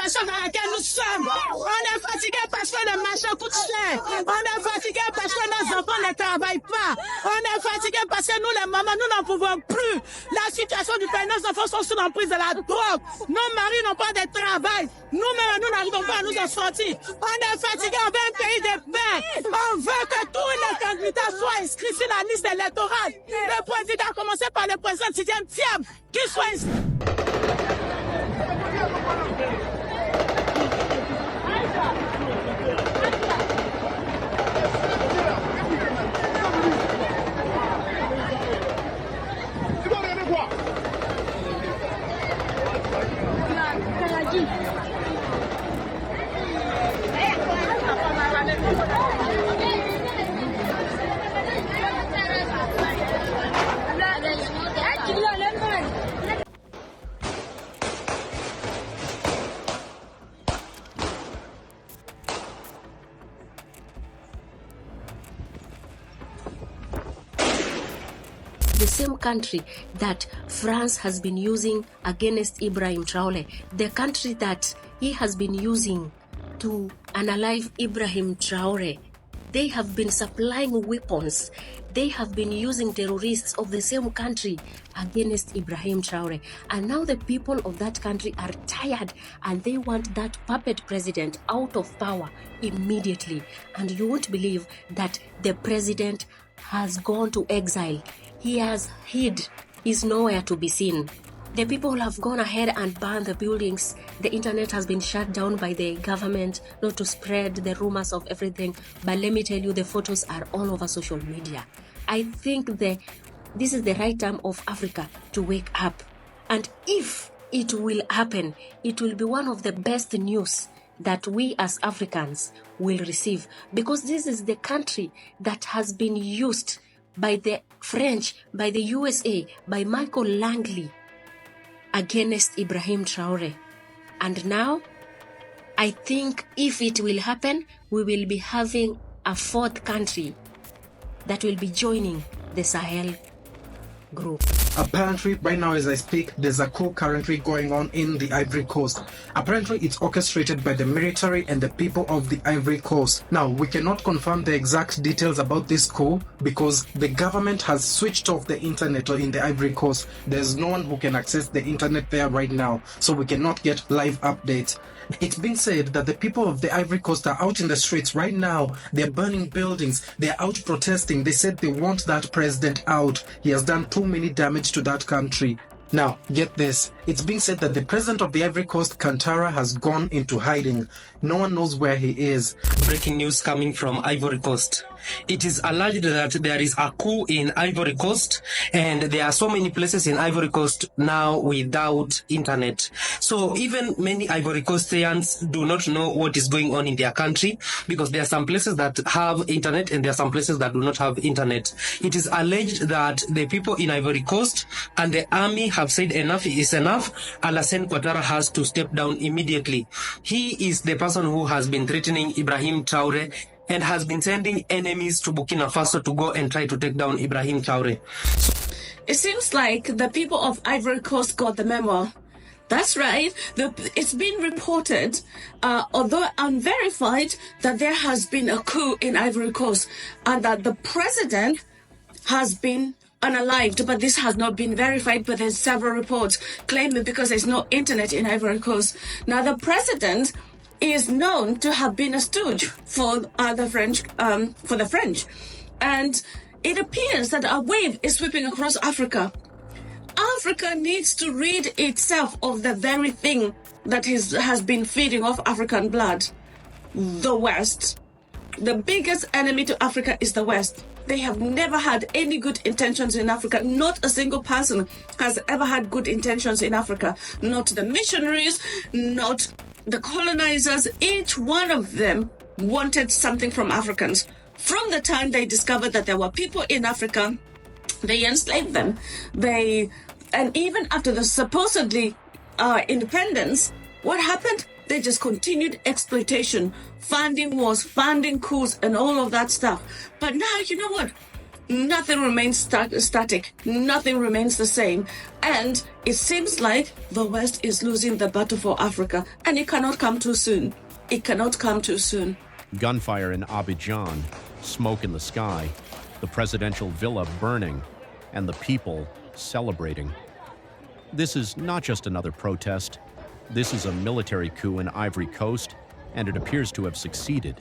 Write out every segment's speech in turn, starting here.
situation dans laquelle nous sommes. On est fatigué parce que le marché coûte cher. On est fatigué parce que nos enfants ne travaillent pas. On est fatigué parce que nous, les mamans, nous n'en pouvons plus. La situation du pays, nos enfants sont sous l'emprise de la drogue. Nos maris n'ont pas de travail. Nous-mêmes, nous n'arrivons pas à nous en sortir. On est fatigué, on veut un pays de paix. On veut que tous les candidats soient inscrits sur la liste électorale. Le président, à commencer par le président Thiam, qu'il soit inscrit. The same country that France has been using against Ibrahim Traore, the country that he has been using to unalive Ibrahim Traore, they have been supplying weapons. They have been using terrorists of the same country against Ibrahim Traore. And now the people of that country are tired and they want that puppet president out of power immediately. And you won't believe that the president has gone to exile. He has hid. He's nowhere to be seen. The people have gone ahead and burned the buildings. The internet has been shut down by the government not to spread the rumors of everything. But let me tell you, the photos are all over social media. I think this is the right time of Africa to wake up. And if it will happen, it will be one of the best news that we as Africans will receive. Because this is the country that has been used by the French, by the USA, by Michael Langley against Ibrahim Traore. And now, I think if it will happen, we will be having a fourth country that will be joining the Sahel group. Apparently, right now as I speak, there's a coup currently going on in the Ivory Coast. Apparently, it's orchestrated by the military and the people of the Ivory Coast. Now, we cannot confirm the exact details about this coup because the government has switched off the internet in the Ivory Coast. There's no one who can access the internet there right now, so we cannot get live updates. It's been said that the people of the Ivory Coast are out in the streets right now. They're burning buildings. They're out protesting. They said they want that president out. He has done too many damage to that country. Now, get this. It's being said that the president of the Ivory Coast, Ouattara, has gone into hiding. No one knows where he is. Breaking news coming from Ivory Coast. It is alleged that there is a coup in Ivory Coast, and there are so many places in Ivory Coast now without internet. So even many Ivory Coastians do not know what is going on in their country, because there are some places that have internet and there are some places that do not have internet. It is alleged that the people in Ivory Coast and the army have said enough is enough. Alassane Ouattara has to step down immediately. He is the person who has been threatening Ibrahim Traore and has been sending enemies to Burkina Faso to go and try to take down Ibrahim Traore. It seems like the people of Ivory Coast got the memo. That's right. It's been reported, although unverified, that there has been a coup in Ivory Coast and that the president has been unalived, but this has not been verified. But there's several reports claiming because there's no internet in Ivory Coast. Now, the president is known to have been a stooge for the French, and it appears that a wave is sweeping across Africa. Africa needs to rid itself of the very thing that has been feeding off African blood, the West. The biggest enemy to Africa is the West. They have never had any good intentions in Africa. Not a single person has ever had good intentions in Africa. Not the missionaries, not the colonizers. Each one of them wanted something from Africans. From the time they discovered that there were people in Africa, they enslaved them. And even after the supposedly independence, what happened? They just continued exploitation, funding wars, funding coups, and all of that stuff. But now, you know what? nothing remains static. Nothing remains the same. And it seems like the West is losing the battle for Africa, and it cannot come too soon. It cannot come too soon. Gunfire in Abidjan, smoke in the sky, the presidential villa burning, and the people celebrating. This is not just another protest. This is a military coup in Ivory Coast, and it appears to have succeeded.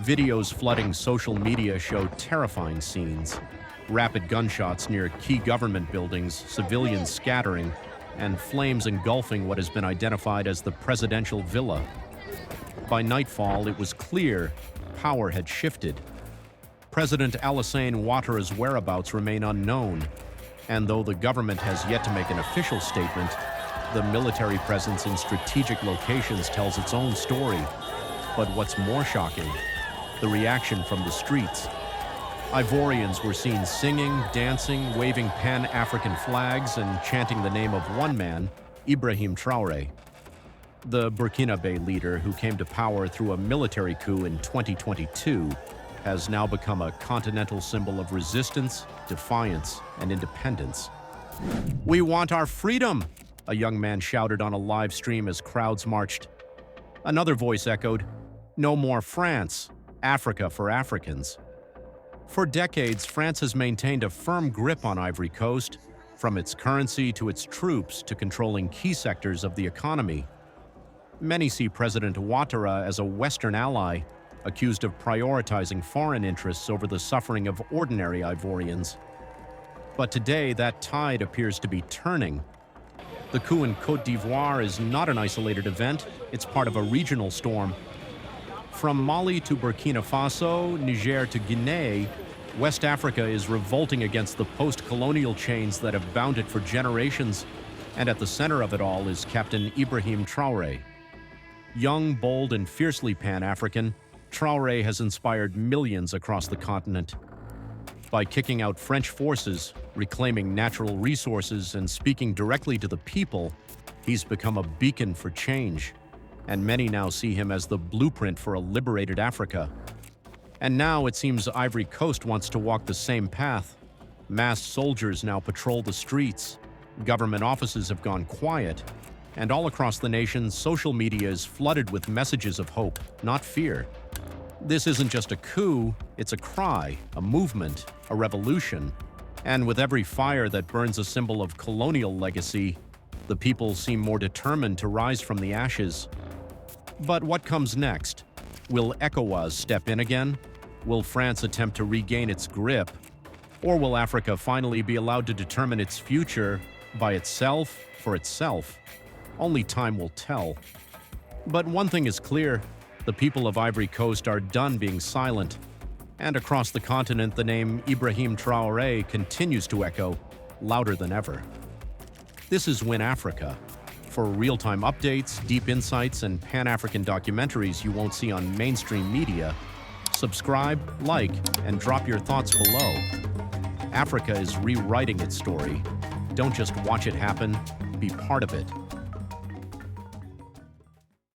Videos flooding social media show terrifying scenes. Rapid gunshots near key government buildings, civilians scattering, and flames engulfing what has been identified as the presidential villa. By nightfall, it was clear power had shifted. President Alassane Ouattara's whereabouts remain unknown, and though the government has yet to make an official statement, the military presence in strategic locations tells its own story. But what's more shocking, the reaction from the streets. Ivorians were seen singing, dancing, waving Pan-African flags, and chanting the name of one man, Ibrahim Traore. The Burkinabé leader, who came to power through a military coup in 2022, has now become a continental symbol of resistance, defiance, and independence. "We want our freedom!" a young man shouted on a live stream as crowds marched. Another voice echoed, "No more France, Africa for Africans." For decades, France has maintained a firm grip on Ivory Coast, from its currency to its troops to controlling key sectors of the economy. Many see President Ouattara as a Western ally, accused of prioritizing foreign interests over the suffering of ordinary Ivorians. But today, that tide appears to be turning. The coup in Côte d'Ivoire is not an isolated event, it's part of a regional storm. From Mali to Burkina Faso, Niger to Guinea, West Africa is revolting against the post-colonial chains that have bound it for generations, and at the center of it all is Captain Ibrahim Traore. Young, bold, and fiercely Pan-African, Traore has inspired millions across the continent. By kicking out French forces, reclaiming natural resources, and speaking directly to the people, he's become a beacon for change. And many now see him as the blueprint for a liberated Africa. And now it seems Ivory Coast wants to walk the same path. Masked soldiers now patrol the streets, government offices have gone quiet, and all across the nation, social media is flooded with messages of hope, not fear. This isn't just a coup, it's a cry, a movement, a revolution. And with every fire that burns a symbol of colonial legacy, the people seem more determined to rise from the ashes. But what comes next? Will ECOWAS step in again? Will France attempt to regain its grip? Or will Africa finally be allowed to determine its future by itself, for itself? Only time will tell. But one thing is clear, the people of Ivory Coast are done being silent. And across the continent, the name Ibrahim Traore continues to echo, louder than ever. This is Win Africa. For real-time updates, deep insights, and Pan-African documentaries you won't see on mainstream media, subscribe, like, and drop your thoughts below. Africa is rewriting its story. Don't just watch it happen, be part of it.